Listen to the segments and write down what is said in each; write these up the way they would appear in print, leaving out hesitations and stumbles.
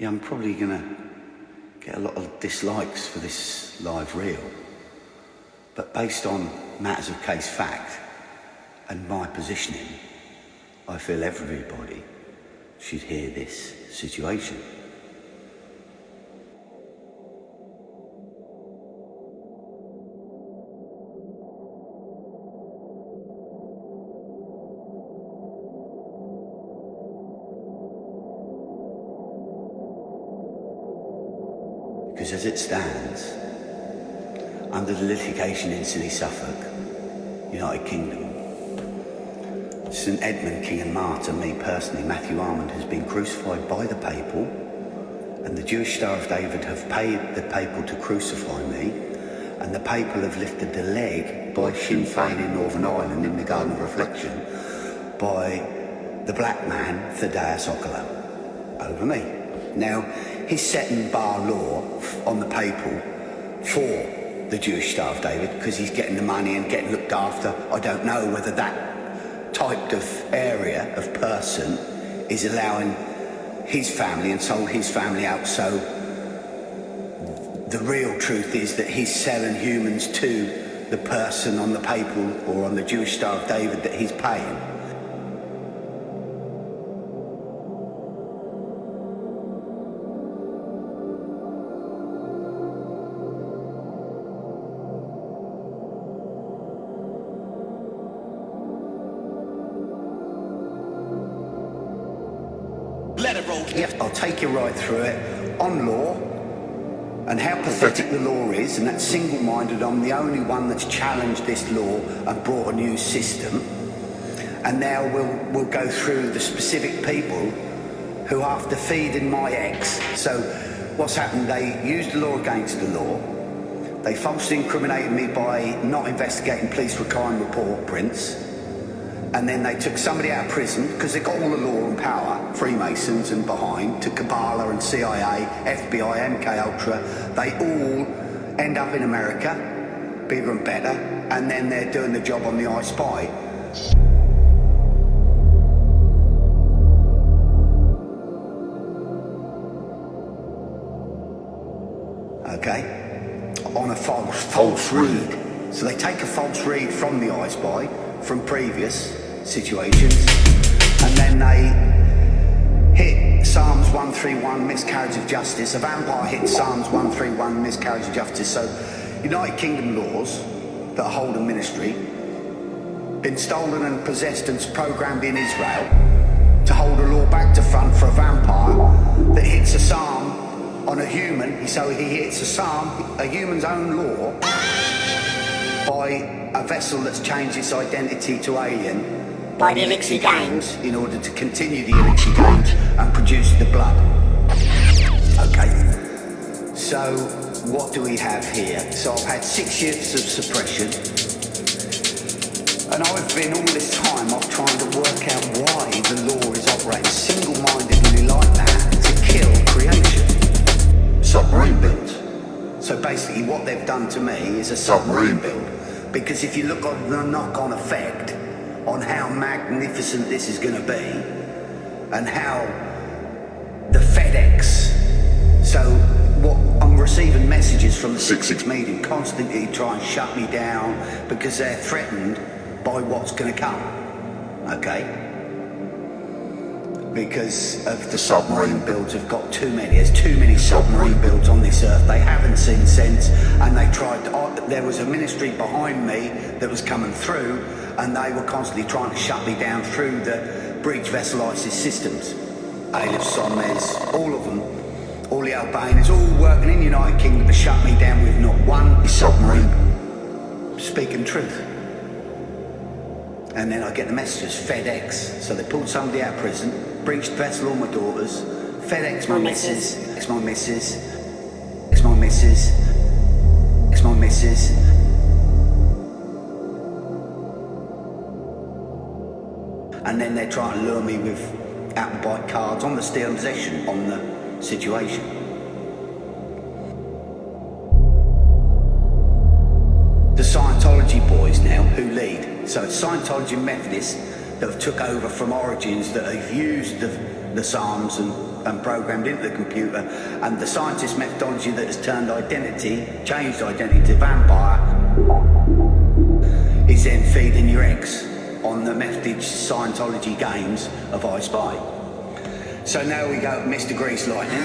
Yeah, I'm probably gonna get a lot of dislikes for this live reel, but based on matters of case fact and my positioning, I feel everybody should hear this situation. Because as it stands, under the litigation in Silly Suffolk, United Kingdom, St Edmund, King and Martyr, me personally, Matthew Armand, has been crucified by the Papal, and the Jewish Star of David have paid the Papal to crucify me, and the Papal have lifted the leg by Sinn Féin in Northern Ireland in the Garden of Reflection by the black man, Thaddeus Occolo, over me. Now, he's setting bar law on the Papal for the Jewish Star of David because he's getting the money and getting looked after. I don't know whether that type of area of person is allowing his family and sold his family out. So the real truth is that he's selling humans to the person on the Papal or on the Jewish Star of David that he's paying. Let it roll. Yes, I'll take you right through it on law and how pathetic the law is, and that's single-minded. I'm the only one that's challenged this law and brought a new system. And now we'll go through the specific people who, after feeding my ex, so what's happened, they used the law against the law. They falsely incriminated me by not investigating police crime report prints. And then they took somebody out of prison, because they got all the law and power, Freemasons and behind, to Kabbalah and CIA, FBI, MK Ultra. They all end up in America, bigger and better, and then they're doing the job on the I Spy. Okay? On a false read. So they take a false read from the I Spy, from previous situations, and then they hit Psalms 131, miscarriage of justice. A vampire hit Psalms 131, miscarriage of justice. So United Kingdom laws that hold a ministry been stolen and possessed and programmed in Israel to hold a law back to front for a vampire that hits a psalm on a human. So he hits a psalm, a human's own law, by a vessel that's changed its identity to alien By the Elixir Games. in order to continue the Elixir Games and produce the blood. Okay, so what do we have here? So I've had 6 years of suppression, and I've been all this time I've trying to work out why the law is operating single-mindedly like that to kill creation. Submarine build. So basically what they've done to me is a submarine build. Because if you look at the knock-on effect on how magnificent this is going to be and how the FedEx, so what I'm receiving messages from the 6-6 meeting constantly try and shut me down because they're threatened by what's going to come, okay? Because of the submarine builds have got too many. There's too many submarine builds on this earth. They haven't seen sense, and they tried to, there was a ministry behind me that was coming through, and they were constantly trying to shut me down through the breach vessel ISIS systems. Aleph Somers, all of them, all the Albanians, all working in the United Kingdom to shut me down with not one submarine speaking truth. And then I get the messages, FedEx. So they pulled somebody out of prison, breached vessel, all my daughters. FedEx, my missus. It's my missus. It's my missus. It's my missus. And then they're trying to lure me with out-the-bite cards on the steal and possession on the situation. The Scientology boys now who lead. So it's Scientology Methodists that have took over from Origins that have used the Psalms and and programmed into the computer, and the scientist methodology that has turned identity, changed identity to vampire, is then feeding your eggs on the Methodist Scientology games of I Spy. So now we go Mr. Grease Lightning,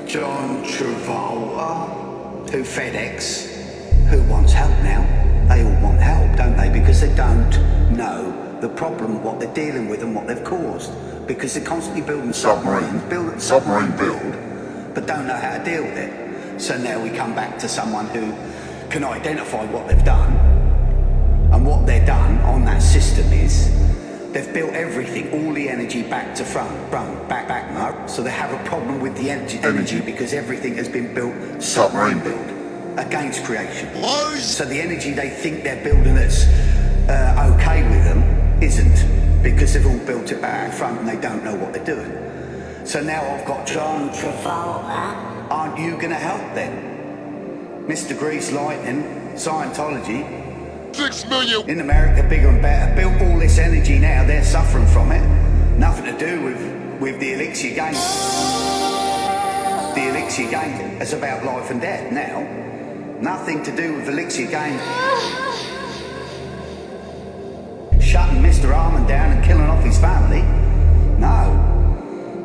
John Travolta, who FedEx, who wants help now. They all want help, don't they? Because they don't know the problem, what they're dealing with and what they've caused. Because they're constantly building submarine build, but don't know how to deal with it. So now we come back to someone who can identify what they've done, and what they've done on that system is they've built everything, all the energy back to front, back, no. So they have a problem with the energy because everything has been built submarine build against creation. So the energy they think they're building that's okay with them isn't, because they've all built it back front and they don't know what they're doing. So now I've got John Travolta. Aren't you going to help then? Mr. Grease Lightning, Scientology, 6 million. in America, bigger and better, built all this energy now, they're suffering from it. Nothing to do with the Elixir game. The Elixir game is about life and death now. Nothing to do with Elixir game. Shutting Mr. Armand down and killing off his family. No.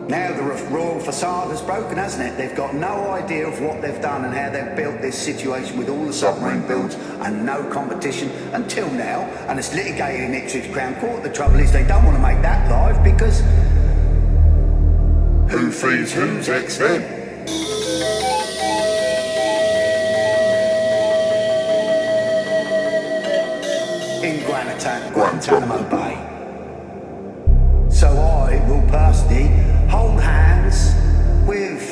Now the royal facade has broken, hasn't it? They've got no idea of what they've done and how they've built this situation with all the submarine builds and no competition until now. And it's litigated in Ipswich Crown Court. The trouble is they don't want to make that live because who feeds whose eggs then? In Guantanamo Bay. So I will personally hold hands with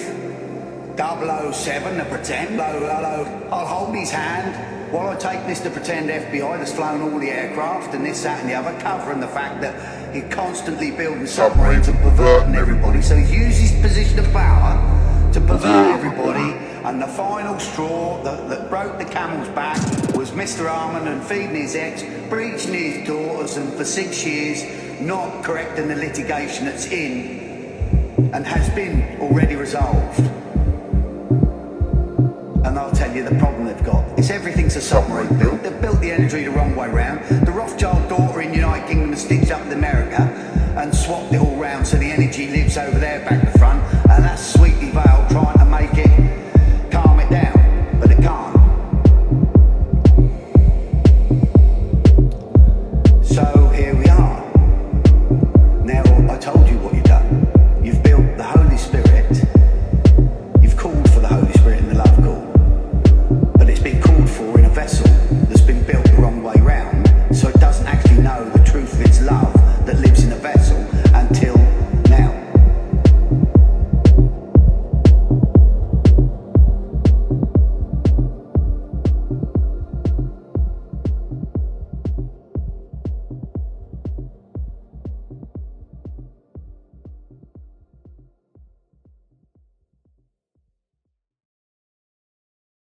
007, the pretend. Hello. I'll hold his hand while I take this to pretend FBI that's flown all the aircraft and this, that and the other, covering the fact that he's constantly building submarines and perverting everybody. So he used his position of power to pervert everybody, and the final straw that broke the camel's back was Mr. Armand and feeding his ex, breaching his daughters, and for 6 years not correcting the litigation that's in and has been already resolved. And I'll tell you the problem they've got is everything's a submarine built. They've built the energy the wrong way round. The Rothschild daughter in United Kingdom has stitched up with America and swapped it all round so the energy lives over there back